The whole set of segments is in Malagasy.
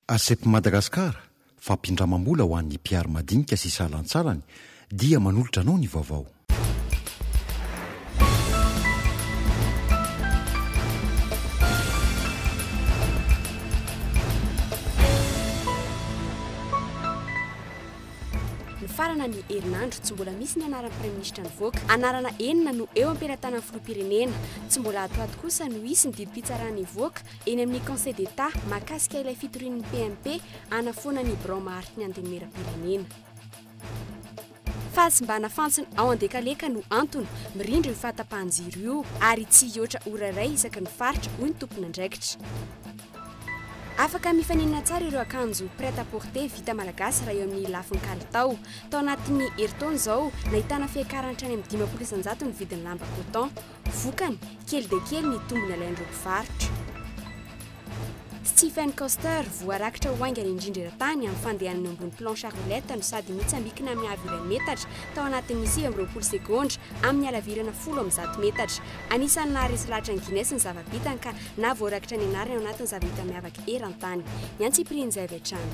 Asepy Madagasikara fampindramam-bola ho an'ny mpiary madinika sy salantsarany dia manolotra anao ny vaovao. Farana ny herinandro tsy mbola misy ny anaran'ny praiminisitra nivoaka. Anarana enina no eo am-pelantanan'ny filoham-pirenena. Tsy mbola atoato kosa no isy ny didim-pitsarana nivoaka eny amin'ny Conseil d'État mahakasika ilay fitorian'ny PMP anafoana ny Bran maharitra ny antenimieram-pirenena. Fahatsimbana fantsona ao an-dekaleka no antony mirindra io fahatapahan-jiro io ary tsy hihoatra ora iray isaky ny faritra hoy ny tompona andraikitra. Afaka mifaninana tsara ireo akanjo prêt-à-porter vita malagasy raha eo amin'ny lafiny kalitao. Tao anatin'ny herintaona izao nahitana fiakarana hatrany amin'ny 20 isanjato ny vidin'ny lamba coton. Vokany kely dia kely ny tombony alain'ireo mpivarotra. Stephen Koster voarakitra ho aingana indrindra eran-tany amin'ny fandehanany ambony planche à roulette no sady mitsambikina amin'ny avy iray metatra tao anatin'ny 20 sekondra amin'ny halavirana 10 metatra. Anisan'ny naharesy lahatra ny Guinness ny zava-bitany ka na voarakitra ny anarany ao anatin'ny zava-hita miavaka eran-tany. Ny antsipirin'izay avy hatrany.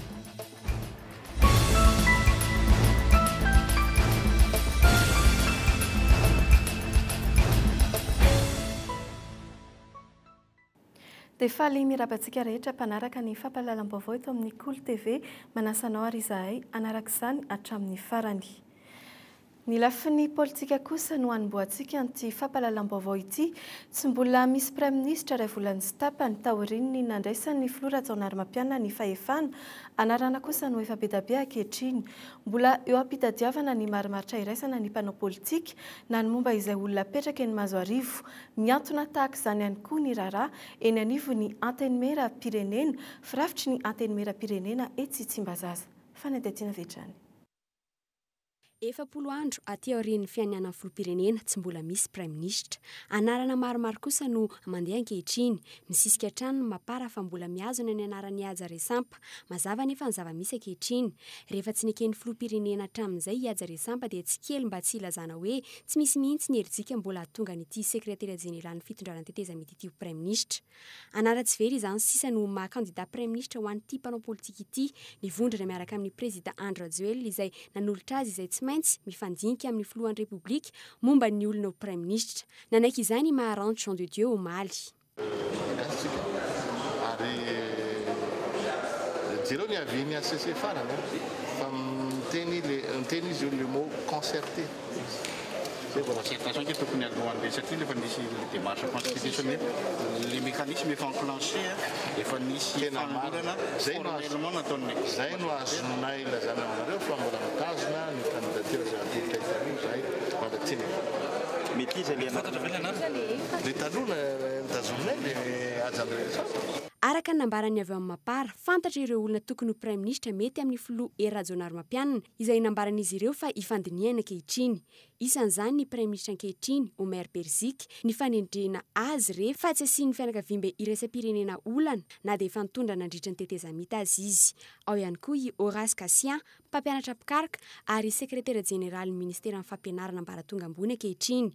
Dia faly mirabantsika rehetra mpanaraka ny fampahalalam-baovao eto amin'ny KOLO TV manasanao ary izahay anaraka izany hatramin'ny farany. Ny lafin'ny politika kosa no hanomboantsika an'ity fampahalalam-baovao ity. Tsy mbola misy praiminisitra iray volany sy tapany taorian'ny nandraisan'ny filoha Rajaonarimampianina ny fahefana. Anarana kosa no efa be dia be ankehitriny. Mbola eo am-pitadiavana ny marimaritra iraisana ny mpanao politika na ny momba izay olona apetraka eny Mazoarivo. Miantona tahaka izany ihany koa ny raharaha eny anivon'ny antenimieram-pirenena, firafitry ny antenimieram-pirenena etsy Tsimbazaza. Fanadihadiana vetrany. 10 andro aty aorian'ny fiainana filoham-pirenena tsy mbola misy praiminisitra. Anarana maromaro kosa no mandeha ankehitriny. Misisika hatrany mapara fa mbola mihazona ny anaran'ny Ihaja Resampa. Mazava nefa ny zava-misy ankehitriny. Rehefa tsy neken'ny filoham-pirenena hatramin'izay Ihaja Resampa dia tsy kely mba tsy ilazana hoe tsy misy mihitsy ny herijika mbola tonga n'ity sekretariat jenéral ny fitondrana tetezana ity praiminisitra. Anara-tsy very izany sisa no maha-kandida praiminisitra ho an'ity mpanao politika ity. Nivondrona miaraka amin'ny président Andry Rajoelina izay nanolotra azy izay tsy maintsy mifandinika amin'ny filohan'ny Repoblika momba ny olona ho praiminisitra. Nanaiky izany maharanty Jean de Dieu omaly. Ary jereo ny avy ny assez farana fa miteny izy le mot concerté. Concertation qui est tokony alohan'ilay satria efa nisy démarche constitutionnelle, les mécanismes efa enclenché, efa nisy fanolana formellement nataon'ny zay no azonay ilazana aminareo fa mbola mitazona ny candidature zay atolotra italoha zay mandatsiny. mety izy le le taloha nitazonay le ajandrasa. Araka ny nambarany avy amin'ny mapara, fantatra ireo olona tokony ho praiminisitra mety amin'ny filoha Rajaonarimampianina izay nambaran'izy ireo fa hifandiniana ankehitriny. Isan'izany ny praiminisitra ankehitriny Omer Berzika ny fanendrena azy rehefa tsy asian'ny fianakaviam-be iraisam-pirenena olana na dia efa nitondra nandritra ny tetezamita azy izy. Ao ihany koa i Horace Cassien, mpampianatra pikaraka ary sekretera jenéral ny ministera amin'ny fampianarana ambaratonga ambony ankehitriny.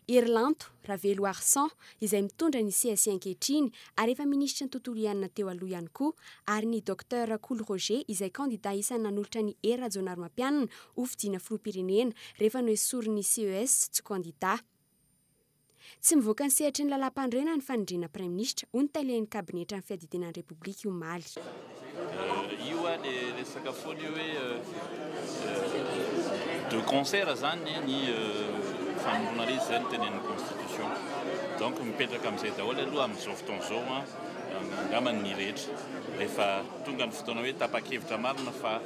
Irlanto Ravelo Arsan izay mitondra ny CSI ankehitriny ary efa ministra ny tontolo iainana teo aloha ihany koa ary ny Dr Koul Roger izay kandida isan'ny nanolotra ny Rajaonarimampianina ho fidiana filoham-pirenena rehefa noesoriny CES tsy kandida. Tsy mivoaka ny sehatra ny lalam-pandrena ny fanendrena praiminisitra ho ny tailehan'ny kabinetra amin'ny fiadidinan'ny Repoblika omaly. Io le resaka foana hoe de concert zany ny fanomrona izy zay ny tenen'ny constitution. Donc mipetraka amin'izay daholo aloha amin'izao fotoana izao angambany ny rehetra. Rehefa tonga ny fotoana hoe tapa-kevitra marina fa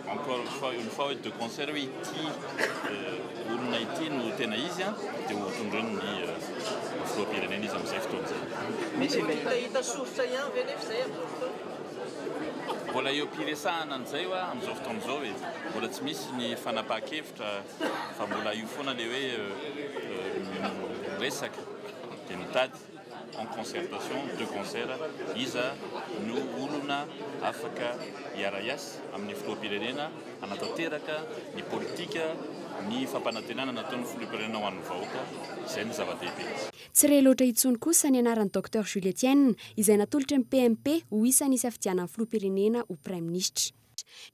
encore une fois de concert hoe ity olona ity no tena izy dia ho tondrony ny filoham-pirenena izy amin'izay fotoana izay. Misy hita soritra ihany ve nefa izay amin'izao fotoana? Mbola eo ampiresahana an'izay amin'izao fotoana izao hoe mbola tsy misy ny fanapahan-kevitra fa mbola io foana le hoe resaka dia mitady en concertation de concert iza no olona afaka hiara-iasa amin'ny filoham-pirenena hanatanteraka ny politika ny fampanantenana nataon'ny filoham-pirenena ho an'ny vahoaka izay ny zava-dehibe. Tsy re loatra intsony kosa ny anaran'ny Dr Julietienne izay natolotry ny PMP ho isan'ny isafidianan'ny filoham-pirenena ho Prime Ministre.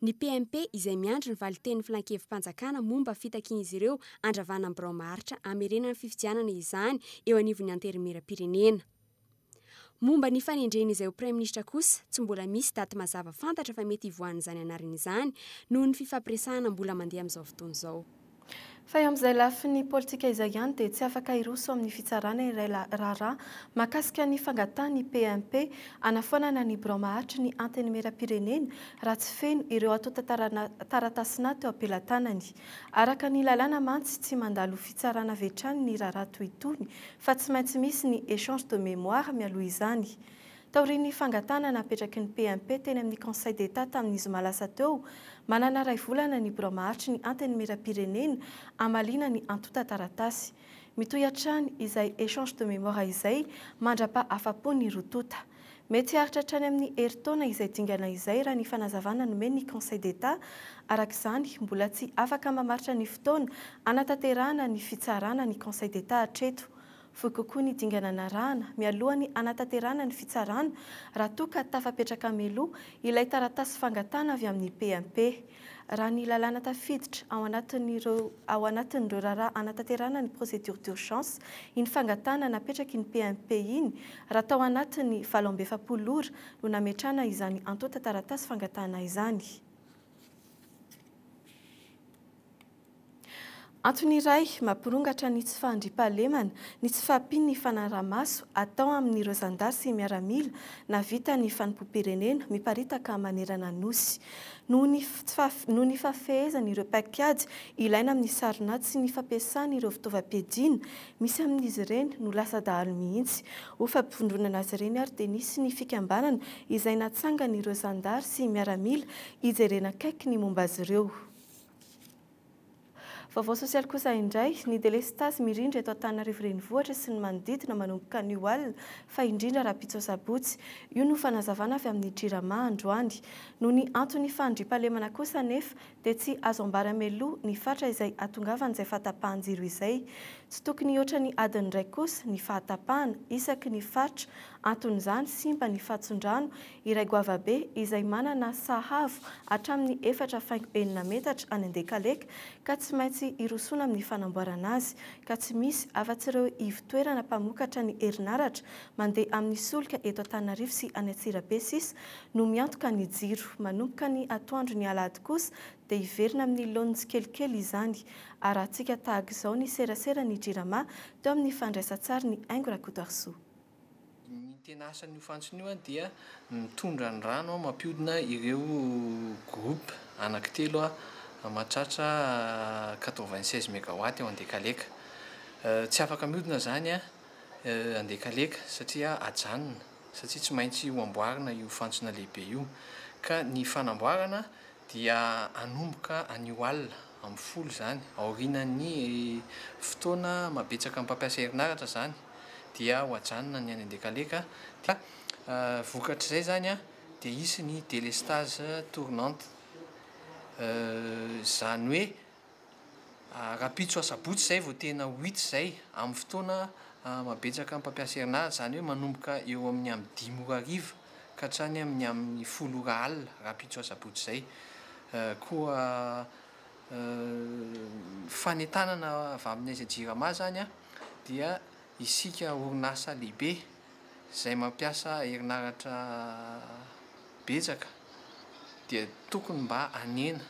Ny PMP izay miandry ny valiten'ny filankevi-panjakana momba fitakian'izy ireo andravana amin'ny birao maharitra hamerenany fifidianana izany eo anivon'ny anterimeram-pirenena. Momba ny fanendreny izay ho Prime Ministre kosa tsy mbola misy daty mazava fantatra fa mety hivoahan'izany anarana izany noho ny fifampiresahana mbola mandeha amin'izao fotoana izao. Fa amin'izay lafin'ny politika izay ihany dia tsy afaka hiroso amin'ny fitsarana iray raharaha mahakasika ny fangatahany PMP anafonana ny birao maharitra ny antenimera-pirenena raha tsy feno ireo atao taratasina teo ampelantanany. Araka ny lalàna mantsy tsy mandalo fitsarana vetrany ny raharaha toy itony fa tsy maintsy misy ny échange de mémoire mialoha izany. Taorian'ny fangatana napetraky ny PMP teny amin'ny Conseil d'État tamin'ny zoma lasa teo, manana ray volana ny birao maharitra ny antenimera-pirenena amalina ny antota taratasy. Mitohy hatrany izay échange de mémoire izay mandrapa afapo ny rotota. Mety haritra hatrany amin'ny herintaona izay dingana izay raha ny fanazavana nomen'ny Conseil d'État. Arak'izany mbola tsy afaka mamaritra ny fotoana anatanterahana ny fitsarana ny Conseil d'État hatreto. Fohy kokoa ny dingana anarahana mialohany anatanterahana ny fitsarana raha toa ka tafapetraka meloa ilay taratasy fangatana avy amin'ny PMP. Raha ny lalàna tafiditra ao anatin'ireo raharaha anatanterahana ny procédure d'urgence iny fangatana napetraky ny PMP iny raha tao anatin'ny 720 ora no nametrana izany antota taratasy fangatana izany. Antony iray mampirongatra ny tsy fandriampahalemana ny tsy fahampiany ny fanaraha-maso atao amin'ireo zandasy miaramila na vita ny fanimpom-pirenena miparitaka manerana nosy. Noho ny fafehezan'ireo paikady ilaina amin'ny saronady sy ny fampiasan'ireo fitaovam-piadiana misy amin'izy ireny no lasa dahalo mihitsy. Ho fampivondronana azy ireny ary dia nisy ny fikambanana izay natsangan'ireo zandary sy miaramila hijerena akaiky ny momba azy ireo. Vaovao sosialy kosa indray, ny delestazy mirindra eto Antananarivo renivohitra sy ny manodidina manomboka ny alina fa indrindra raha pitso sabotsy. Io no fanazavana avy amin'ny jirama androany. Noho ny antony fandriampahalemana kosa nefa dia tsy azo ambara meloa ny fatra izay atongavan'izay fahatapahan-jiro izay. Tsy tokony oatra ny adiny iray kosa ny fahatapahana isaky ny fatra. Anton'izany simba ny fatson-drano iray goavabe izay manana sahavo hatramin'ny 4.9 metatra any Andekaleka ka tsy maintsy irosona amin'ny fanamboarana azy ka tsy misy afa-tsy ireo ivotoerana mpamokatra ny herinaratra mandeha amin'ny solika eto Antananarivo sy any Antsirabe sisa no miantoka ny jiro. Manomboka ny atoandro ny alahady kosa dia hiverina amin'ny laoniny tsikelikely izany. Arahantsika tahaka izao ny serasera ny jirama teo amin'ny fandraisan-tsary ny Aingo Rakotoarsoa. Tena asan'io fantsony io dia mitondra ny rano mampiodina ireo groupe anankitelo mahatratra 96 mégawatt eo Andekaleka. Tsy afaka miodina zany Andekaleka satria ajanona, satria tsy maintsy ho amboarina io fantsona lehibe io. Ka ny fanamboarana dia anomboka anio alina amin'ny folo zany, aorianan'ny fotoana mabetsaka mpampiasa herinaratra zany dia ho ajanona ny any Andekaleka. Vokatr'izay zany dia isy ny délestage tournante. Zany hoe rapitso asabotsy zay vao tena 8 zay amin'ny fotoana mabetsaka mpampiasa herinaratra, zany hoe manomboka eo amin'ny 5 ora hariva ka hatrany amin'ny 10 ora alina rapitso asabotsy zay. Koa fanentanana avy amin'izay jirama zany dia isika orinasa lehibe izay mampiasa herinaratra betsaka dia tokony mba anena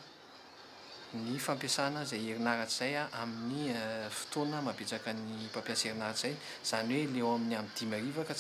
ny fampiasana izay herinaratra izay amin'ny fotoana mabetsaka ny mpampiasa herinaratra izay, zany hoe leo amin'ny 5 hariva ka.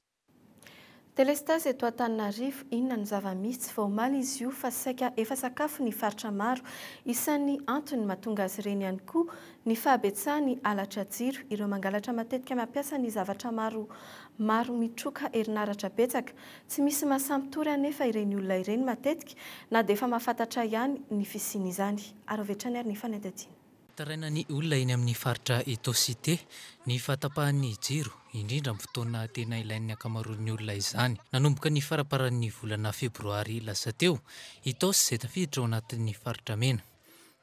Delestazy eto Antananarivo inona ny zava-misy tsy vaomaly izy io fa saika efa sakafo ny faritra maro. Isan'ny antony mahatonga azy ireny ihany koa ny fahabetsahany alatra jiro. Ireo mangalatra matetika mampiasa ny zavatra maro mitroka herinaratra betsaka. Tsy misy mahasampitory anefa ireny olona ireny matetika na dia efa mahafantatra ihany ny fisiany izany. Ary vetrany ary ny fanadadiana. Taraina ny olona eny amin'ny faritra eto Société ny fahatapahan'ny jiro indrindra amin'ny fotoana tena ilain'ny akamaroan'ny olona izany. Nanomboka ny faraparan'ny volana febroary lasa teo, Itos izay tafiditra ao anatin'ny faritra mena.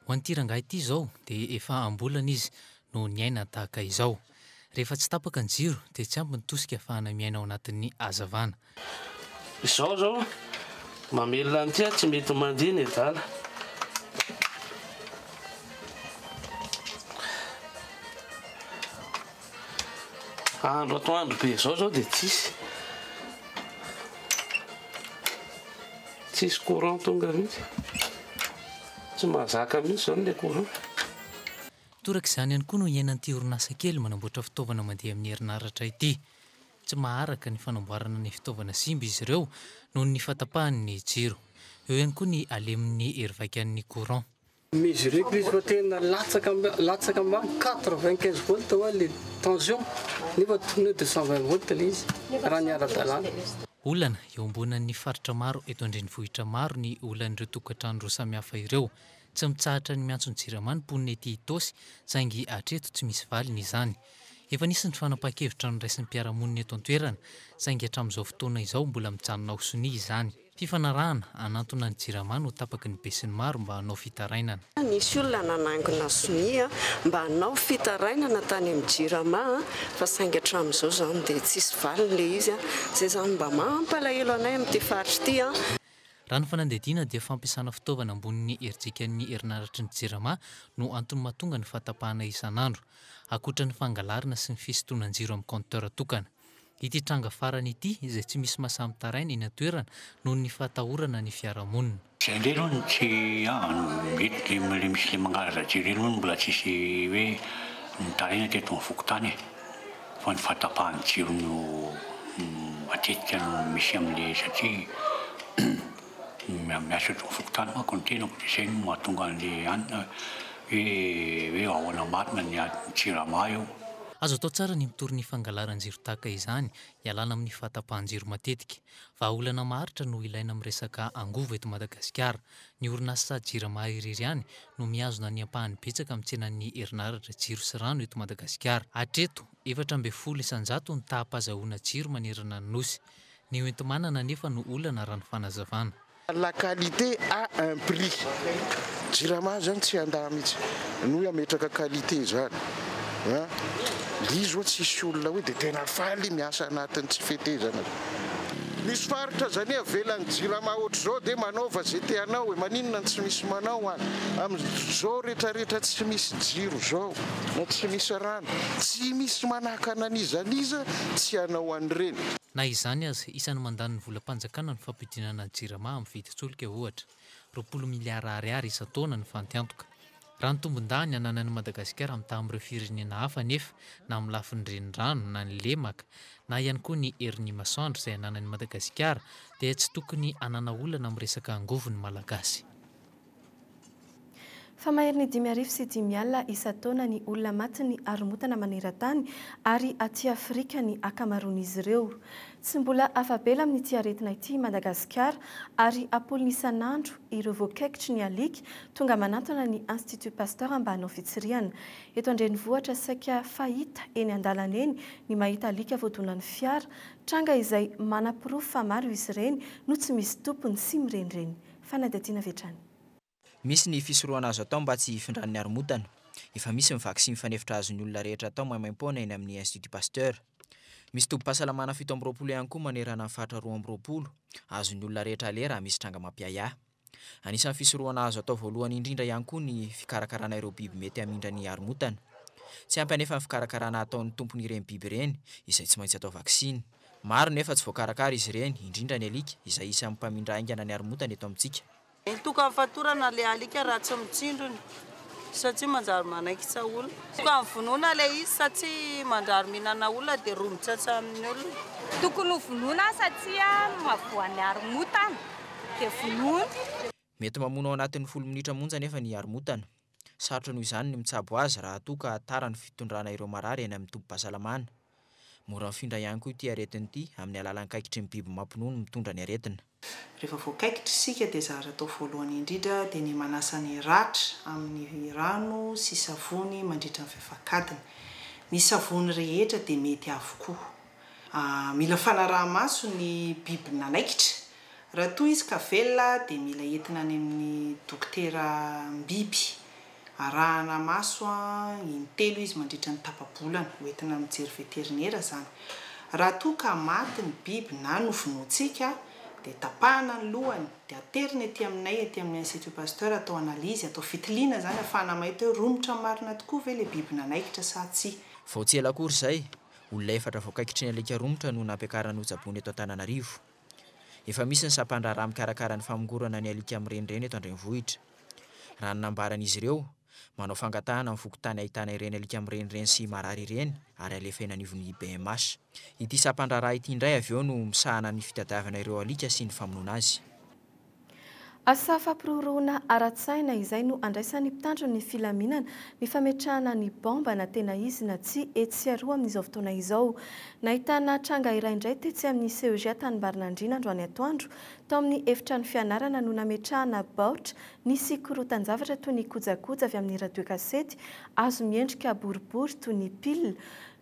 Ho an'ity rangahy ity izao dia efa ambolana izy no niaina tahaka izao. Rehefa tsy tapaka ny jiro dia tsy ampy mitosika ahafahana miaina ao anatin'ny hazavana. Izao zao mamelona an'ity tsy mety mandihy ny dala. Andro atoandro be izao dia tsisy courant tonga mihitsy. Tsy mahazaka mihitsy zao ilay courant. Toraka izany ihany koa no iainan'ity orinasa kely manamboatra fitaovana mandeha amin'ny herinaratra ity. Tsy maharaka ny fanamboarana ny fitaovana simba izy ireo noho ny fatapahan'ny jiro. Eo ihany koa ny alemin'ny hery vaikan'ny courant. Misy ireo izy fa tena latsaka ambany 95 volt hoa le tension nefa tonga 220 volt le izy raha ny ara-dalàna. Olana eo ambonan'ny faritra maro eto andrenivohitra maro ny olan'ireo tokantrano roa samihafa ireo. Tsy mitsahatra ny miantso ny jirama ny ponina ety Itosy saingy hatreto tsy misy valiny izany. Efa nisy ny fanapa-kevitra ny raisin'ny mpiaramonina eto an-toerana saingy hatramin'izao fotoana izao mbola mijanona ho sonia izany. Fifanarahana anatona ny jirama no tapaky ny besin'ny maro mba hanao fitarainana. Nisy olona nanangona sonia mba hanao fitarainana tany amin'ny jirama fa saingy hatramin'izao zany dia tsisy valiny le izy zay zany mba mampalahelo anay amin'ity faritra ity. Raha ny fanandediana dia fampiasana fitaovana ambonin'ny herijikan'ny herinaratra ny jirama no antony mahatonga ny fahatapahana isan'andro, akoatra ny fangalarina sy ny fisintonan-jiro amin'ny compteur tokana. Ity tranga farany ity izay tsy misy mahasamitaraina eny an-toerana noho ny fahatahorana ny fiarahamonina. Izay indray aloha tsy mety le misy le mangalaza jiro eny mbola tsisy hoe mitaraina teto amin'ny fokotany fa ny fahatapahan'ny jiro no matetika no misy amin'le satria miasa eto amin'ny fokotany manko ny tenako dia izay no mahatonga an'le anina hoe ahoana marina ny jirama eo. Azo atao tsara ny mitory ny fangalaran-jiro tahaka izany hialana amin'ny fahatapahan-jiro matetika. Vahaolana maharitra no ilaina amin'ny resaka angovo eto Madagasikara. Ny orinasa jirama irery ihany no mihazona ny ampahany betsaka amin'ny tsenan'ny herinaratra jiro sy rano eto Madagasikara. Hatreto 410 isanjato ny taham-pahazahoana jiro manerana ny nosy. Ny hoenti-manana nefa no olana raha ny fanazavana. La qualité a un prix. Jirama zany tsy andahy mihitsy. Noy ametraka qualité zany. Lizo tsisy olona hoe dia tena faly miasa anatin'ny tsy fetezana. Misy faritra zany avelan'ny jirama ohatr'izao dia manaova zay teanao hoe maninona tsy misy manao amin'izao rehetrarehetra tsy misy jiro zao na tsy misy rano tsy misy manakana an'izaniza tsy hanao an'ireny. Na izany aza isan'ny mandany ny volam-panjakana ny fampidinana ny jirama amin'ny vidin-tsolika ohatra 20 miliara ariary isan-taona ny fantiantoka. Raha ny tombon-dany ananan'i Madagasikara amin'ireo firenena hafa nefa na amin'ny lafin'ny renirano na ny lemaka na ihany koa ny herin'ny masoandro izay ananan'i Madagasikara dia tsy tokony anana olana amin'ny resaka angovon'ny malagasy. Fa mahery ny 5 sy 10 alina isan-taona ny olona maty ny haromontana maneran-tany ary aty Afrika ny akamaroan'izy ireo. Tsy mbola afabela amin'ity aretina ity Madagasikara ary apoliny isan'andro ireo voakaikitry ny alika tonga manantona ny Institut Pasteur mba hanao fitsiriana. Eto andrenivohitra saika fahita eny an-dalana eny ny mahita alika voadonan'ny fiara, tranga izay manam-pirofo fa maro izy ireny no tsy misy tompony sy mirenireny. Fanadadiana vetrany. Misy ny fisorohana azo atao mba tsy hifindran'ny haromontana. Efa misy ny vaksiny fanefitra azon'ny olona rehetra atao maimaim-poana eny amin'ny Institut Pasteur. Misy tobi-pahasalamana 720 ihany koa manerana ny fatra 220 azon'ny olona rehetra lera misy tranga mampiaya. Anisan'ny fisorohana azo atao voalohany indrindra ihany koa ny fikarakarana ireo biby mety hamindra ny haromontana. Tsy ampy anefa ny fikarakarana ataon'ny tompony ireny biby ireny izay tsy maintsy atao vaksiny. Maro nefa tsy voakarakara izy ireny indrindra ny alika izay isan'ny mpamindra aingana ny haromontana eto amintsika. Tokony fatorana le alika raha tsy mitsindrony satria manjary manaikitra olona. Tokony vonoina le izy satria manjary mihinana olona dia romotsatsa amin'ny olona. Tokony vonoina satria mavoan'ny haromontana dia vonoina. Mety mamono ao anatin'ny 10 minitra monja nefa ny haromontana. Sarotra noho izany ny mitsabo azy raha toa ka tara ny fitondrana ireo marary eny amin'ny tobi-pahasalamana. Mora mifindra ihany koa ity aretina ity amin'ny alalan'ny kaikitry ny biby mampinono mitondra ny aretina. Rehefa voakaikitra isika dia zavatra atao voalohany indrindra dia ny manasa ny ratra amin'ny rano sy savony mandritra ny fefakadiny. Ny savony rehetra dia mety avokoa. Mila fanaraha-maso ny biby nanaikitra. Raha toa izy ka velona dia mila entina any amin'ny dokotera biby arahana maso intelo izy mandritra ny tapabolana hoentina mijery veterinera zany. Raha toa ka maty ny biby na nofonoantsika dia tapahana ny lohany dia aterina etỳ aminay etỳ amin'ny Institut Pasteur atao analizy atao fitiliana zany afahana mahita hoe romotra marina tokoa ve le biby nanaikitra sa tsy. Vao tsy ela akory izay olona 4 voakaikitry ny alika romotra no nampiakarana hojabony eto Antananarivo. Efa misy ny sampandraraha mikarakara ny famongorana ny alika mirenireny eto Andrenivohitra. Raha ny nambaran'izy ireo manao fangatahana amin'ny fokotany ahitana ireny alika mirenireny sy marary ireny ary alefaina anivon'ny BMH. Ity sampandraraha ity indray avy eo no misahana ny fitadiavana ireo alika sy ny famonoana azy. Asa fampiroroana ara-tsaina izay no andraisan'ny mpitandro ny filaminana ny fametrahana ny bomba na tena izy na tsy etsy aroa amin'izao fotoana izao. Nahitana tranga iray indray tetsy amin'ny CEG Tanimbarinandriana androany atoandro tao amin'ny efitrano fianarana no nametrahana baoritra nisy korotan-javatra toy ny kojakoja avy amin'ny radio kasety azo miendrika boribory toy ny pile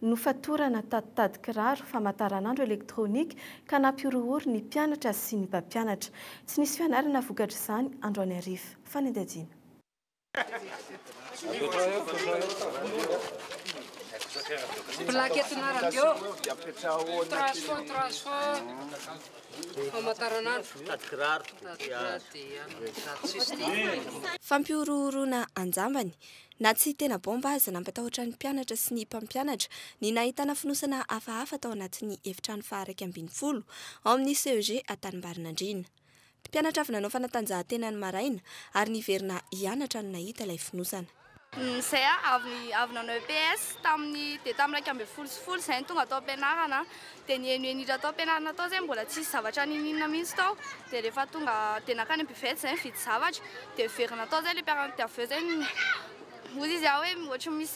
nofatorana taditady kiraro famantaranandro elektronika ka nampiorohory ny mpianatra sy ny mpampianatra. Tsy nisy fianarana vokatra izany androany ariva. Fanendajina. Plaquette na radio. Fampiorohorona anjambany na tsy tena bomba aza nampatahotra ny mpianatra sy ny mpampianatra ny nahitana finosana hafahafa tao anatin'ny efitrano faha 120 ao amin'ny CEG Tanimbarinandriana. Mpianatra avy nanao fanatanjahantena ny maraina ary niverina hianatra no nahita ilay finosana. Zay avy nanao EPS tamin'ny 120 zay tonga atao ampianarana dia ny enitra atao ampianarana tao zay mbola tsisy zavatra ninina mihitsy tao dia rehefa tonga dia nakany am-pivety zay mividy zavatra dia verina tao zay le mpianatra avy eo zay ozy izy hoe ohatra misy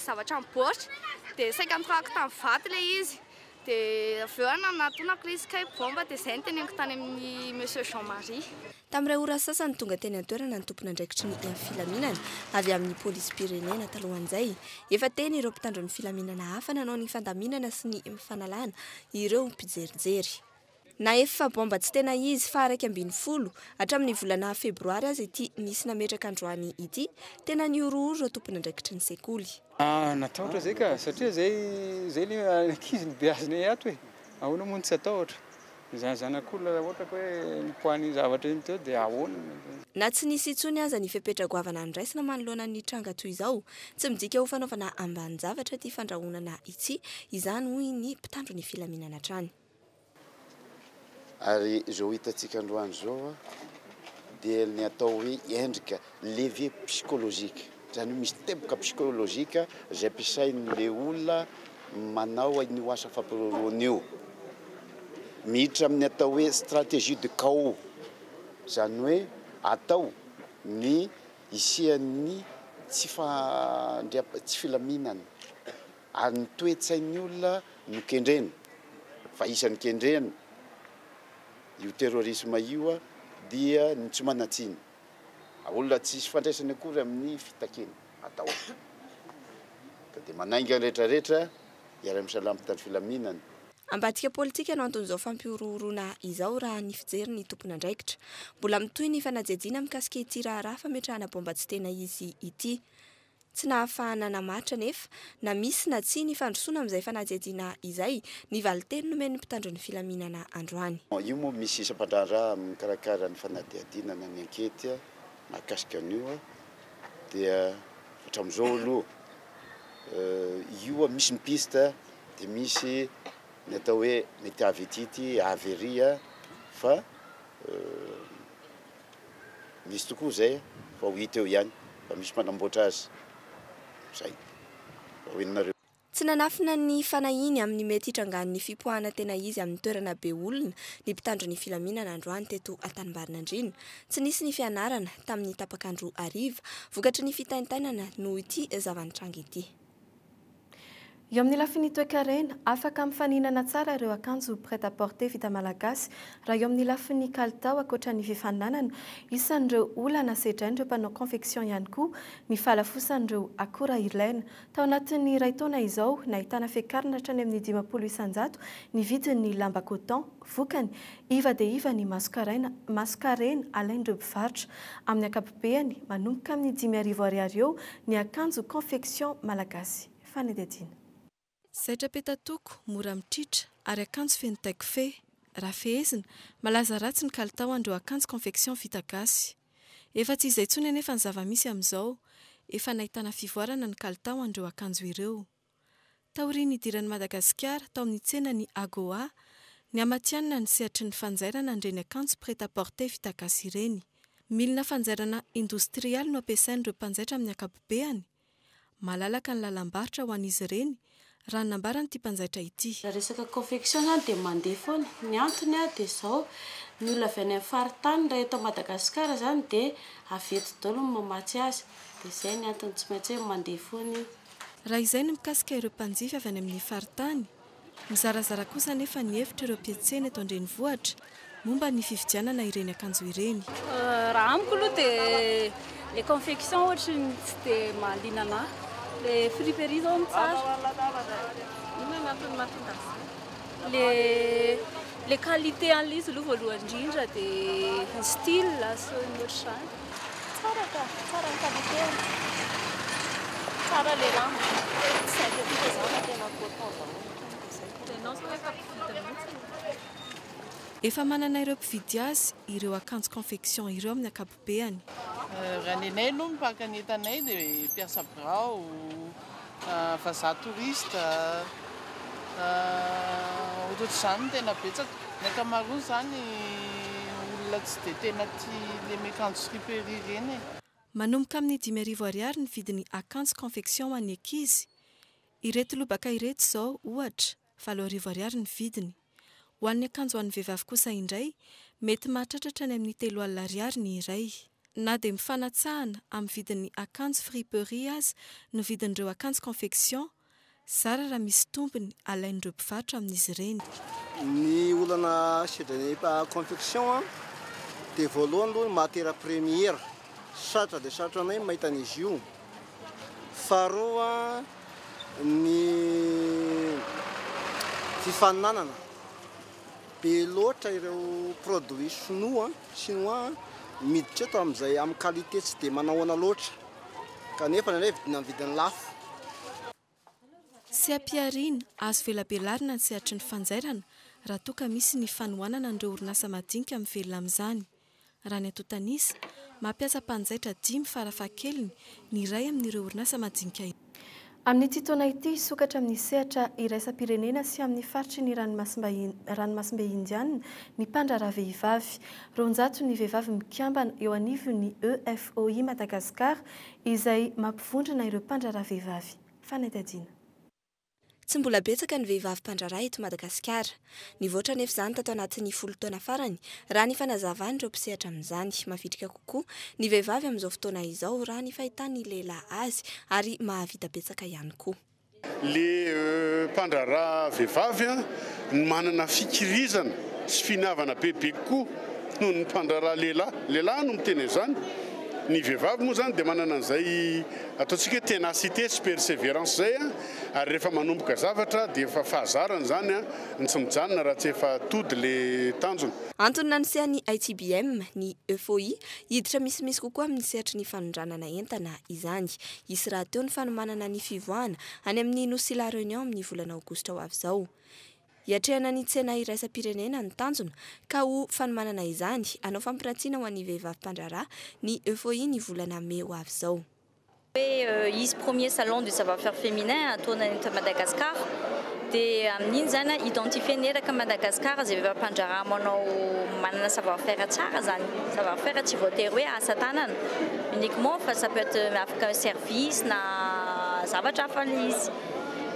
zavatra miboritra dia saika nitrahako tamin'ny vaty le izy dia avy eo natonako le izy kay bomba dia zay ny teneniko tany amin'ny Monsieur Jean-Marie. Tamin'iray ora sasany tonga teny an-toerana ny tompona andraikitry ny filaminana avy amin'ny polisy pirenena talohan'izay. Efa teny ireo mpitandro ny filaminana hafa nanao ny fandaminana sy ny fanalana ireo mpijerijery. Na efa bomba tsy tena izy faha 120 hatramin'ny volana febroary azy ity nisy nametraka androany ity tena niorohoro ireo tompona andraikitry ny sekoly. Natahotra zay ka satria zay le ankizy ny beaziny ato hoe ahoana moa tsy atahotra. Zanak'olona ohatra hoe nipoany zavatra iny teo dia ahoana. Na tsy nisy intsony aza ny fepetra-goavana andraisana manoloana ny tranga toy izao tsy midika ho fanaovana ambany zavatra ty fandrahonana ity izany hoy ny mpitandro ny filaminana trany. Ary izao hitantsika androany zao dia ny atao hoe endrika levier psychologique zany misy teboka psychologique izay ampiasain'le olona manao ny asa fampiroroana io. Miditra amin'ny atao hoe stratégie de KO zany hoe atao ny isian'ny tsy filaminana ary ny toe-tsain'ny olona no kendrena fa isan'ny kendrena io terrorisme io dia ny tsy manatsiny olona tsisy fandraisana akory amin'ny fitakena atao dia manainga rehetrarehetra iara-misalama mpitandro filaminana. Ambadika politika no anton'izao fampiorohorona izao raha ny fijery ny tompona andraikitra. Mbola mitohy ny fanajejina mikasika ity raharaha fametrahana bomba tsy tena izy ity. Tsy nahafahana namaritra nefa na misy na tsy ny fandrosoana amin'izay fanajejina izay ny valiteny nomeny mpitandro ny filaminana androany. Io moa misy sampandraraha mikarakara ny fanadihadinana ny ankety mahakasika an'io dia hatramin'izao aloha io misy ny piste dia misy ny atao hoe mety avy ity averia fa misy tokoa zay fa ho hita eo ihany fa misy manamboatra azy zay hoenonareo. Tsy nanafina ny fanahiny amin'ny mety hitrangan'ny fipoahana tena izy amin'ny toerana be olona ny mpitandro ny filaminana androany teto Tanimbarinandriana. Tsy nisy ny fianarana tamin'ny tapakandro ariva vokatry ny fitaintainana noho ity zavanitranga ity. eo amin'ny lafiny toe-karena afaka mifaninana tsara ireo akanjo prêt à porter vita malagasy raha eo amin'ny lafiny kalitao akoatra ny fifaninanana isan'ireo olana sedrain'ireo mpanao confection ihany koa ny falafosan'ireo akora ilaina tao anatin'ny iray taona izao nahitana fiakarana hatrany amin'ny 500 isan-jato ny vidin'ny lamba coton vokany iva dia iva ny maskarena alain'ireo mpivarotra amin'ny ankapobeny manomboka amin'ny 5,000 ariary eo ny akanjo confection malagasy fanededina. Zaitra petatoko, mora mitritra, ary akanjo feno taiko fe, raha fehezina, malaza ratsy ny kalitao andreo akanjo confection vita gasy. Efa tsy izay tsony anefa ny zava-misy amin'izao, efa nahitana fivoarana ny kalitao andreo akanjo ireo. Taoriany idiran'ny Madagasikara tao amin'ny tsena ny Agoa, ny amatianina ny sehatry ny fanjairana andreny akanjo prêt à porter vita gasy ireny. Milina fanjairana industrial no ampiasain'ireo mpanjaitra amin'ny ankapobeny. Malalaka ny lalam-barotra ho an'izy ireny. Raha nambarany ity mpanjaitra ity. Resaka confection dia mandeha foana. Ny antony dia izao, ny olona avy any amin'ny faritany raha eto Madagasikara zany dia aveto daholo ny mamatsy azy. Dia izay ny antony tsy maintsy hoe mandeha foana io. Raha izay no mikasika ireo mpanjifa avy any amin'ny faritany, mizarazara kosa nefa ny hevitra ireo mpietsena eto an-drenivohitra momba ny fividianana ireny akanjo ireny. Raha amiko aloha dia les confection ohatry ny tsy dia mahaliana anahy. Le friperie zao mitsara. Inona antony mahatonga azy? Le qualité an'izy aloha voalohany indrindra dia ny style sy ny ohatr'izany. Tsara ka, tsara ny qualité. Tsara le lamba. Synthétique zao no tena coton zao. Tenao sao efa mpividy mihitsy. Efa manana ireo mpividy azy ireo akanjo confection ireo amin'ny ankapobeny. Raha ny anay aloha mipaka ny entanay dia mpiasa birao, vazaha touriste, ohatr'izany tena betsaka. Ny ankamaroany zany olona tsy dia tena tia le miakanjo friperie ireny. Manomboka amin'ny 5,000 ariary ny vidin'ny akanjo confection ho an'ny ankizy. Ireto lobaka ireto izao ohatra 7,000 ariary ny vidiny. Ho an'ny akanjo ho an'ny vehivavy kosa indray mety mahatratra ny amin'ny 3,000 ariary ny iray. Na dia mifanatsahana amin'ny vidin'ny akanjo friperie azy no vidin'ireo akanjo confection, zara raha misy tompony alain'ireo mpivarotra amin'izy ireny. Ny olana sedrany confection dia voalohany aloha ny matière première, satra dia satra anay mahita an'izy io. Faharoa ny fifaninanana. Be loatra ireo produits chinois miditra eto amin'izay amin'ny qualité tsy dia manahoana loatra kanefa ny vidina amin'ny vidiny lafo. Sy ampiarina azo velabelarina ny sehatry ny fanjairana raha toa ka misy ny fanohanana an'ireo orinasa madinika amin'ny velona amin'izany. Raha ny atotanisa mampiasa mpanjaitra 5 farafahakeliny ny iray amin'ireo orinasa madinika. Amin'ny titona ity sokatra amin'ny sehatra iraisam-pirenena sy amin'ny faritry ny ranomasimbe indiana ny mpandraharaha vehivavy. Roanjato ny vehivavy mikambana eo anivon'ny EFOI Madagasikara izay mampivondrona ireo mpandraharaha vehivavy. Fanetadiana. Tsy mbola betsaka ny vehivavy mpandraharaha eto Madagasikara. Nivoatra nefa izany tato anatin'ny 10 taona farany raha ny fanazavany ireo mpisehatra amin'izany. Mavitrika kokoa ny vehivavy amin'izao fotoana izao raha ny fahitany lehilahy azy ary mahavita betsaka ihany koa. Le mpandraharaha vehivavy manana fikirizana sy finavana bebe kokoa noho ny mpandraharaha lehilahy. Lehilahy no miteny izany. Ny vehivavy moa zany dia manana an'izay ataontsika hoe ténacité sy persévérance zay ary rehefa manomboka zavatra dia efa fahazarana zany ny tsy mijanona raha tsy efa tody le tanjona. Antony nanisehany ITBM ny EFOI hiditra misimisy kokoa amin'ny sehatry ny fanondranana entana izany. Isy raha teo ny fanomanana ny fivoahana any amin'ny Nosy La Réunion amin'ny volana Aogositra ho avy izao. Iatrehana ny tsena iraisam-pirenena ny tanjona ka ho fanomanana izany anao fampirantiana ho an'ny vehivavy mpandraharaha ny EFOI ny volana May ho avy izao. Izy premier salon du savoir-faire féminin ataona eto Madagasikara dia amin'iny zany identifier neraka Madagasikara izay vehivavy mpandraharaha manana savoir-faire tsara zany. Savoir-faire tsy voatery hoe asa tanana uniquement fa ça peut être afaka service na zavatra hafa izy.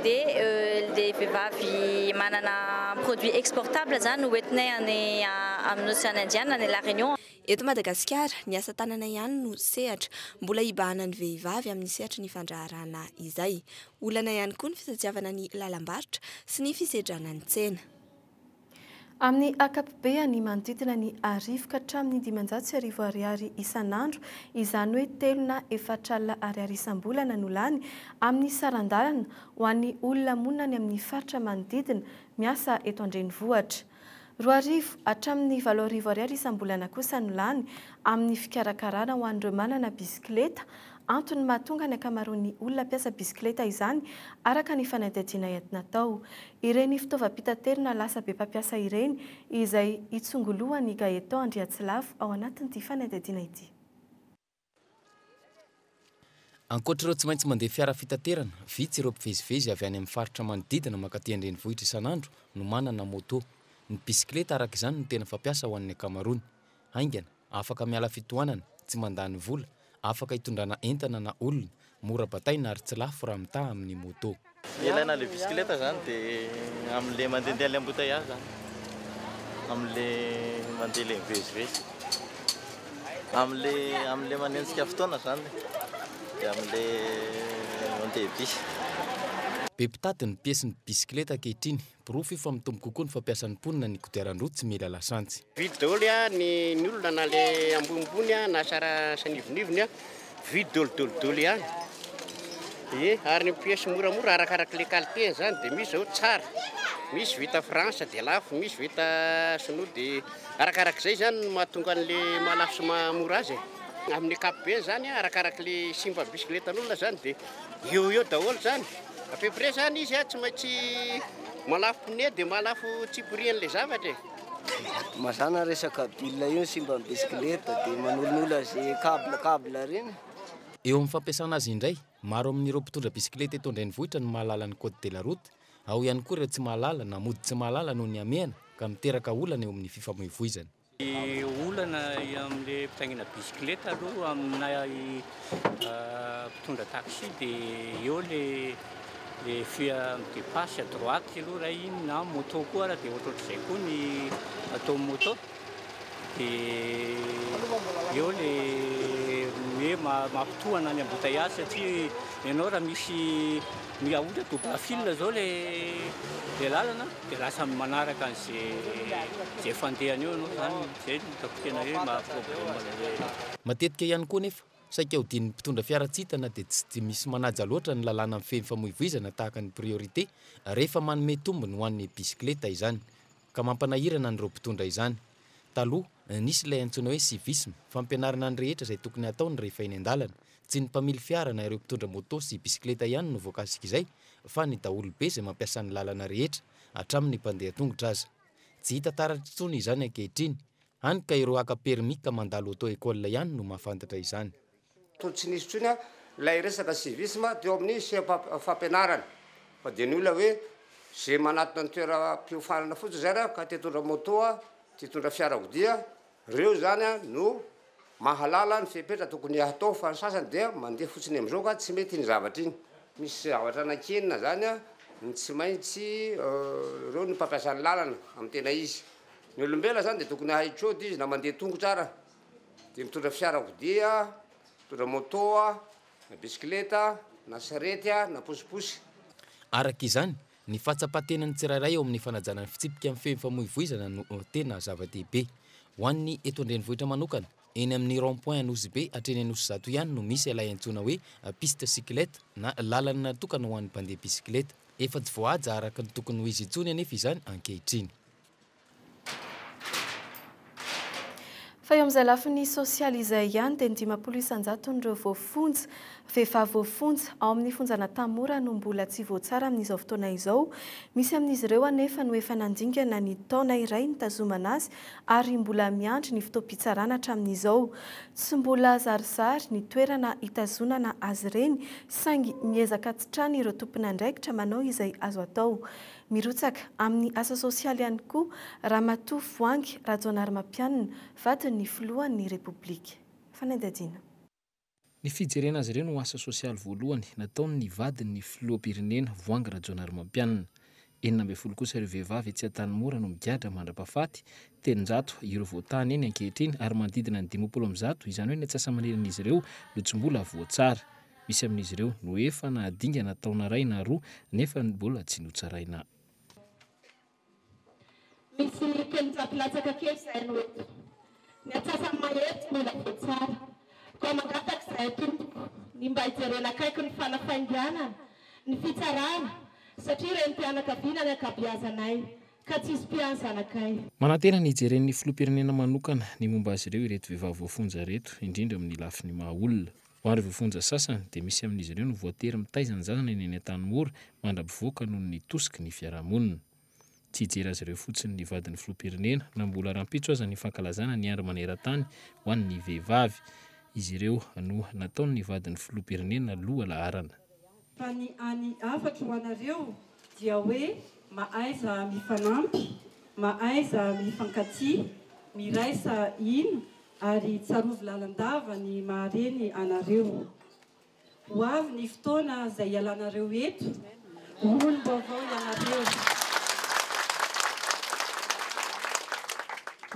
dia le vehivavy manana produit exportable zany hoentinay any amin'ny océan Indien any La Réunion. Eto Madagasikara, ny asa tanana ihany no sehatra, mbola hibahana ny vehivavy amin'ny sehatra ny fandraharana izay. Olana ihany koa ny fisatsiavana ny lalam-barotra sy ny fisedrana ny tsena. Amin'ny akapobeany manodidina ny 1000 ka hatramin'ny 500 ariary isan'andro, izany hoe 3 na 4 alina ariary isam-bolana no lany amin'ny sarandalana ho an'ny olona monina ny amin'ny faritra manodidina miasa eto an-drenivohitra. 2,000 hatramin'ny 4,000 ariary isam-bolana kosa no lany amin'ny fikarakarana ho an'ireo manana bisikileta, antony mahatonga ny ankamaroan'ny olona mpiasa bisikileta izany araka ny fanadihadiana entina tao. Ireny fitaovam-pitaterana lasa be mpampiasa ireny izay itsongolohan'ny Gaetan Andriatsilavo ao anatin'ity fanadihadiana ity. Ankoatr'ireo tsy maintsy mandeha fiara fitaterana, vitsy ireo mpivezivezy avy any amin'ny faritra manodidina mankaty an-drenivohitra isan'andro no manana moto. Ny bisikileta araka izany no tena fampiasa ho an'ny ankamaroany. Haingana, afaka miala fitohanana, tsy mandany vola, afaka hitondrana entana na olona, mora bataina ary tsy lafo raha mitaha amin'ny moto. Ilaina le bisikileta zany dia amin'ilay mandehandeha le embouteillage zany, amin'ilay mandeha le mivezivezy, amin'ilay manenjika fotoana zany dia amin'ilay mandeha bisy. Be mpitady ny piesy ny bisikileta ankehitriny, pirofy fa mitombo kokoa ny fampiasan'ny mponina ny kodiaran-droa tsy mila lasantsy. Vidy daholo ny olona na le ambonimbony na sara sanivonivony vidy daholo ihany. Ary ny piesy moramora arakaraka le qualité zany dia misy zao tsara, misy vita Frantsa dia lafo, misy vita sinoa dia arakarak'izay zany mahatonga an'le mahalafo sy mahamora azy. Amin'ny ankapobeny zany arakaraka le simba bisikletan'olona zany dia eo daholo zany. À peu près zany izy tsy maintsy malafo pneu dia malafo tsiporian'le zavatra. Mazana resaka bilina io simba bisikileta dia manolon'olona zay câble reny. Eo amin'ny fampiasana azy indray, maro amin'ireo mpitondra bisikileta eto an-drenivohitra no mahalala ny code de la route, ao ihany koa ireo tsy mahalala na mody tsy mahalala noho ny amehana ka miteraka olana eo amin'ny fifamoivoizana. Olana amin'ilay mpitaingina bisikileta aloha amina mpitondra taxi dia eo le fia dépasse à droite aloha raha iny na moto koa raha dia ohatrohatr'izay koa ny atao moto dia eo le hoe mampitohana ny embouteillage satria ianao raha misy miaotra double fil zao le lalana dia lasa manaraka an'izay fandehana eo ianao zany zay hitako tena hoe mahaproblème. Matetika ihany koa nefa saika hodin'ny mpitondra fiara tsy hitana dia tsy misy manaja loatra ny lalàna amin'ny fifamoivoizana tahaka ny priorité rehefa manome tombony ho an'ny bisikileta izany ka mampanahirana an'ireo mpitondra izany. Taloha nisy ilay antsoina hoe civisme, fampianarana ny rehetra izay tokony ataony rehefa eny an-dalana, tsy ny mpamily fiara na ireo mpitondra moto sy bisikileta ihany no voakasika izay, fa ny daholo be izay mampiasa ny lalana rehetra hatramin'ny mpandeha tongotra aza. Tsy hita taratra intsony izany ankehitriny, hany ka ireo aka permis ka mandalo auto-école ihany no mahafantatra izany. Tsy nisy intsony ilay resaka civisme teo amin'ny fampianarana, fa dia ny olona hoe zay manatona ny toeram-piofanana fotsiny zany ka tetondra moto tetondra fiarakodia, reo zany no mahalala ny fepetra tokony atao fa ny sasany dia mandeha fotsiny amin'izao ka tsy mety ny zavatra iny. Misy zavatra anankenina zany ny tsy maintsy reo ny mpampiasa ny lalana amin'ny tena izy. Ny olombela zany dia tokony hahitrody izy na mandeha tongo tsara dia mitondra fiarakodia, mitondra moto, na bisikileta, na sarety, na posiposy. Araka izany, ny fahatsapatena ny tsirairay eo amin'ny fanajana ny fitsipika amin'ny fifamoivoizana no tena zava-dehibe. Ho an'ny eto an-drenivohitra manokana, eny amin'ny rond-point Anosibe hatreny Anosizato ihany no misy ilay antsoina hoe piste cyclette na lalana natokana ho an'ny mpandeha bisikileta. Efa tsy voahaja araka ny tokony ho izy intsony anefa izany ankehitriny. Fa eo amin'izay lafiny sosialy izay ihany dia 500 isan-jaton'ireo voafonja, vehivavy voafonja ao amin'ny fonjana Tamora no mbola tsy voatsara amin'izao fotoana izao. Misy amin'izy ireo anefa no efa nandingana ny taona iray nitazomana azy ary mbola miandry ny fotoam-pitsarana hatramin'izao. Tsy mbola zarizary ny toerana hitazonana azy ireny saingy miezaka hatsitrany ireo tompon'andraikitra manao izay azo atao. Mirotsaka amin'ny asa sosialy ihany koa Ramatoa Voangy Rajoanary Mampianina vadin'ny filohan'ny Repoblika. Fanadihadiana. Ny fijerena azy ireo no asa sosialy voalohany nataony ny vadiny filoham-pirenena voangy Rajaonaromampianina. 40 kosa ireo vehivavy etsy Antanimora no migadra mandrapahafaty, 700 ireo voatany eny ankehitriny ary manodidina ny 50 izany hoe ny atsasaman'izy ireo no tsy mbola voatsara. Misy amin'izy ireo no efa nahadingana taona ray na roa nefa mbola tsy notsaraina. Misy kenjapilatsaka kely izay no eto. Ny atsasaman'eto mbola voatsara. Koa mangataka izay tompoko ny mba hijerena akaiky ny fanafainganana, ny fitsarana, satria ireny mpianakaviana ny ankabeazanay ka tsisy mpianzanakay. Manantena ny hijeren'ny filoham-pirenena manokana ny momba azy ireo ireto vehivavy voafonja reto, indrindra amin'ny lafiny maha-olona. Ho ary voafonja sasany dia misy amin'izy ireo no voatery mitaizana zanany eny Antanimora mandra-pivoaka noho ny tosika ny fiarahamonina. Tsy hijery azy ireo fotsiny ny vadin'ny filoham-pirenena na mbola rampitso aza ny fankalazana ny andro maneran-tany ho an'ny vehivavy. Izy ireo no nataony ny vadin'ny filoham-pirenena loha laharana. Fa ny any afatra ho anareo dia hoe maaiza mifanampy, maaiza mifankatia, miraisa ino ary tsarovy lalandava ny mahareny anareo. Ho avy ny fotoana izay ialanareo eto, olom-baovao ianareo.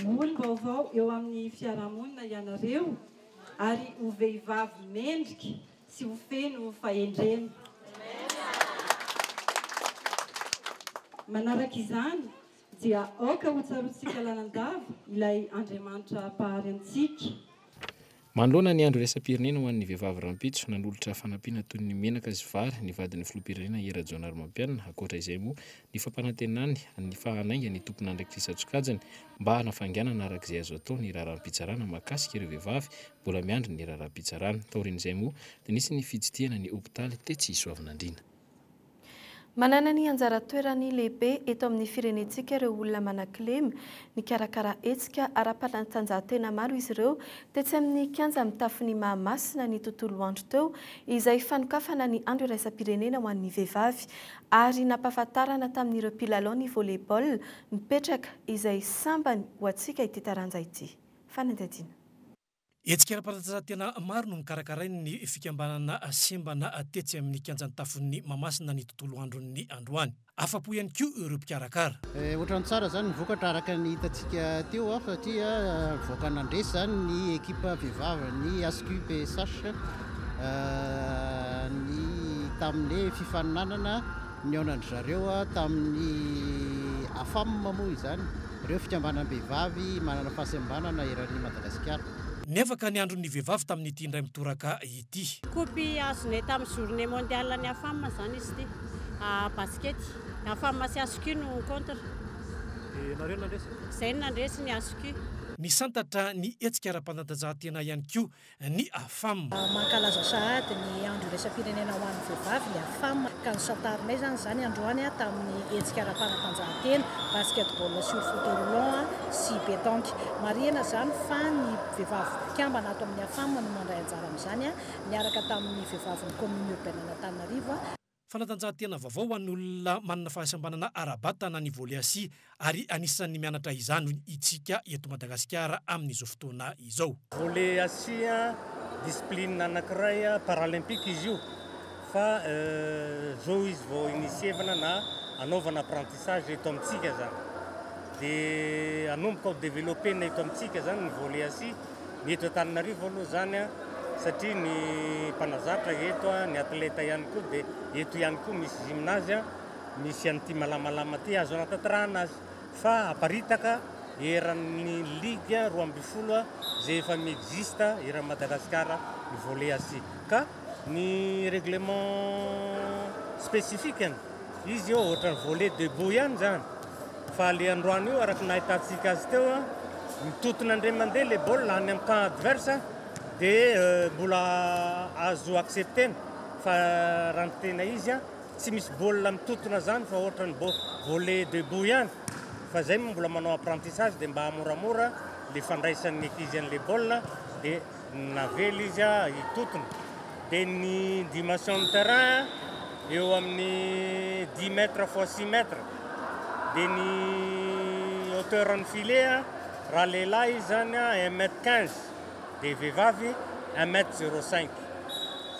Olom-baovao eo amin'ny fiarahamonina ianareo ary ho vehivavy mendrika sy ho feno fahendrena. Manaraka izany dia aoka ho tsarotsika lalandava ilay Andriamanitra pahary antsika. Manoloana ny andro raisam-pirenena ho an'ny vehivavy rampitso nanolotra fanampiana toy ny menaka sy vary ny vadin'ny filoham-pirenena Rajaonaromampianina. Ankoatra izay moa ny fampanantenany ny fahanainga ny tompon'Andry Kristsokajany mba hanafainganana arak'izay azo atao ny raharaham-pitsarana mahakasika ireo vehivavy mbola miandry ny raharaham-pitsarana. Taorin'izay moa dia nisy ny fitsidihana ny hopitaly tetsy Soavinandriana. Manana ny anjara toerany lehibe eto amin'ny firenentsika ireo olona manan-kilema, ny karakara hetsika ara-panatanjahantena maro izy ireo tetsy amin'ny kianja mitafy ny Mahamasina ny tontolo andro teo izay fanokafana ny andro raisam-pirenena ho an'ny vehivavy ary nampahafantarana tamin'ireo mpilalao ny volleyball mipetraka izay sambany ho antsika ity taranja ity. Fanandadiana. Hetsika ara-panatanjahantena maro no mikarakarainy ny fikambanana sembana tetsy amin'ny kianjan'ny tafon'ny Mahamasina ny tontolo andron'ny androany. Afa-po ihany koa ireo mpikarakara. Ohatran'ny tsara zany mivoakatra araka ny hitantsika teo satria voaka nandresy zany ny ekipa vehivavy ny ASQPSH ny tamin'ny fifaninanana ny aonandry zareo tamin'ny AFAM moa izany ireo fikambanam-behivavy manana fahasembanana eran'ny Madagasikara. Nevaka ny andron'ny vehivavy tamin'ity indray mitoraka ity. Kopy azonay tamin'ny journée mondiale ny AFAM zany izy ity. Baskety. AFAM sy ASQ no contre. Nareo nandresy? Zay nandresy ny ASQ. Nisantatra ny hetsika ara-panatanjahantena ihany koa ny AFAM. Mankalaza sahady ny andro raisam-pirenena ho an'ny vehivavy ny AFAM ka ny santarinay zany androany tamin'ny hetsika ara-panatanjahantena basketball sur fauteuil roulant sy pétanque. Marihana zany fa ny vehivavy mpikambana ato amin'ny AFAM no mandray anjara amin'izany miaraka tamin'ny vehivavy ny commune urbaine Antananarivo. Fanatanjahantena vaovao ho an'ny olona manana fahasambanana ara-batana ny volley asy ary anisan'ny mianatra izany itsika eto Madagasikara amin'izao fotoana izao. Volley asy discipline anankiray paralympique izy io fa zao izy vao initievana na anaovana apprentissage eto amintsika zany. Dia anomboka ho développena eto amintsika zany ny volley asy ny eto Antananarivo aloha zany satria ny mpanazatra eto ny atleta ihany koa dia eto ihany koa misy gymnase misy an'ity malamalama ty azo anatanterahana azy fa aparitaka eran'ny ligue 12 zay efa miexista eran'ny Madagasikara ny volley asy ka ny règlement spécifique izy io ohatra ny volley debout ihany zany fa le androany io araka nahitantsika azy teo mitotona indray mandeha le baolina any amin'ny camp adverse dia mbola azo acceptena fa raha ny tena izy tsy misy baolina mitotona zany fa ohatra ny volley debout ihany fa zay mbola manao apprentissage dia mba hamoramora le fandraisan'ny ankizy an'le baolina dia navely izy hitotona. Dia ny dimension de terrain eo amin'ny 10 mètres x 6 mètres dia ny hauteur ny filet raha lehilahy izy zany 1 mètre 15 dia vehivavy 1 mètre 05.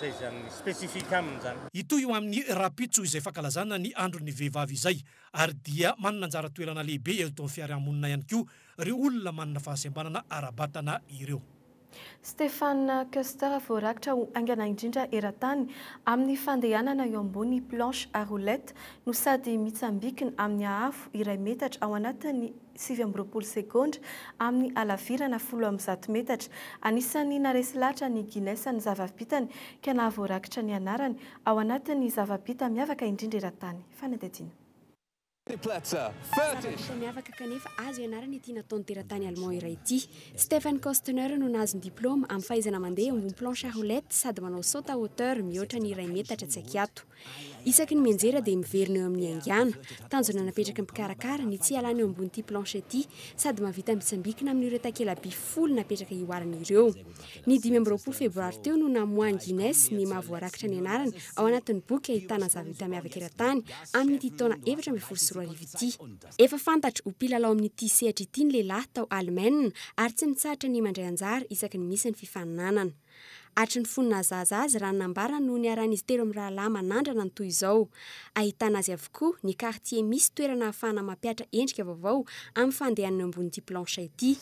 zay zany spesifika aminy zany. Ito io amin'ny rapitso izay fankalazana ny andron'ny vehivavy izay ary dia manana anjara toerana lehibe eo amin'ny fiarahamonina ihany koa ireo olona manana fahasembanana arabatana ireo. Stéphane Custer voarakitra ho aingana indrindra eran-tany amin'ny fandehanana eo ambony planche à roulette no sady mitsambikina amin'ny haafo iray metatra ao anatin'ny 7 sekondra amin'ny alavirana 10 metatra. Anisany naresy lahatra ny Guinness ny zava-bitany ka nahavoarakitra ny anarany ao anatin'ny zava-bita miavaka indrindra eran-tany. Fanadadina. Miavaka kanefa azo ianarana ity nataony teratany allemand iray ity. Stéphane Custer no nahazo ny diplôma amin'ny fahaizana mandeha ambony planche à roulette sady manao saute à hauteur mihoatra ny iray metatra tsy akiato. Isaky ny menjera dia miverina eo amin'ny Indiana. Tanjona napetraka mpikarakara ny tsy alany eo ambonyity planche ity sady mahavita mitsambikina amin'ireo takela-by 10 napetraka ioaran'ireo. Ny 5 febroary teo no namoahany Guinness ny mahavoarakitra ny anarany ao anatin'ny boky ahitana zavita miavaka eran-tany amin'ity taona 2024 ity. Efa fantatro ho mpilalao amin'ity sehatra ity ny lehilahy tao Allemagne ary tsy nitsahatra ny mandray anjara isaky ny misy ny fifaninanana. Atry ny fonina zaza azy raha nambarana no niaran'izy telo amin'ny rahalahy manandrana ny toy izao. Ahitana azy avokoa ny quartier misy toerana ahafahana mampiatra endrika vaovao amin'ny fandehanany ambonyity planche ity.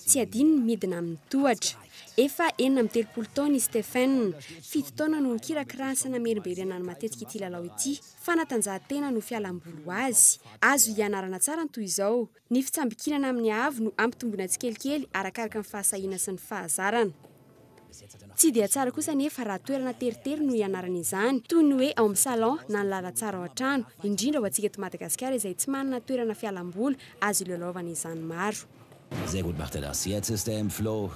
Tsy adino ny midina amin'ny tohatra. Efa 30 taona i Stéphane, 7 taona no nikirakirana sy namerimberana ny matetika ity lalao ity. Fanatanjahantena no fialam-bolo azy. Azo ianarana tsara ny toy izao. Ny fitsambikinana amin'ny haavo no ampitombona tsikelikely arakaraka ny fahasahiana sy ny fahazarana. Tsy dia tsara kosa nefa raha toerana teritery no ianarana izany, toy ny hoe ao amin'ny salon na ny lalatsara ao an-trano, indrindra ho antsika eto Madagasikara izay tsy manana toerana fialam-boly azo ilalaovana izany maro. Sehr gut macht das. Jetzt ist im Flow.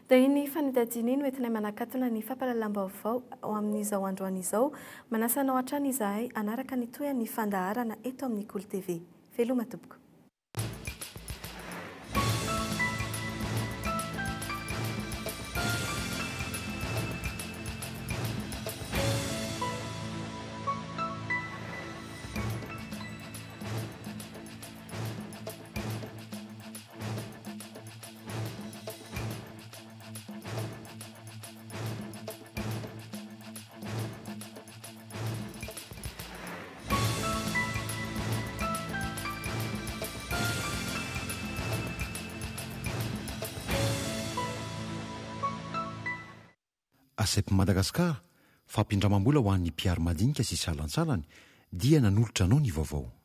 Dia iny fanidadiana iny hoentinay manakatona ny fampahalalam-baovao ao amin'izao androany izao, manasanao hatrany izahay anaraka ny toean'ny fandaharana eto amin'ny KOLO TV. Veloma tompoko. Asep Madagasikara fampindramam-bola ho an'ny mpiary madinika sy salansalany dia nanolotra anao ny vaovao.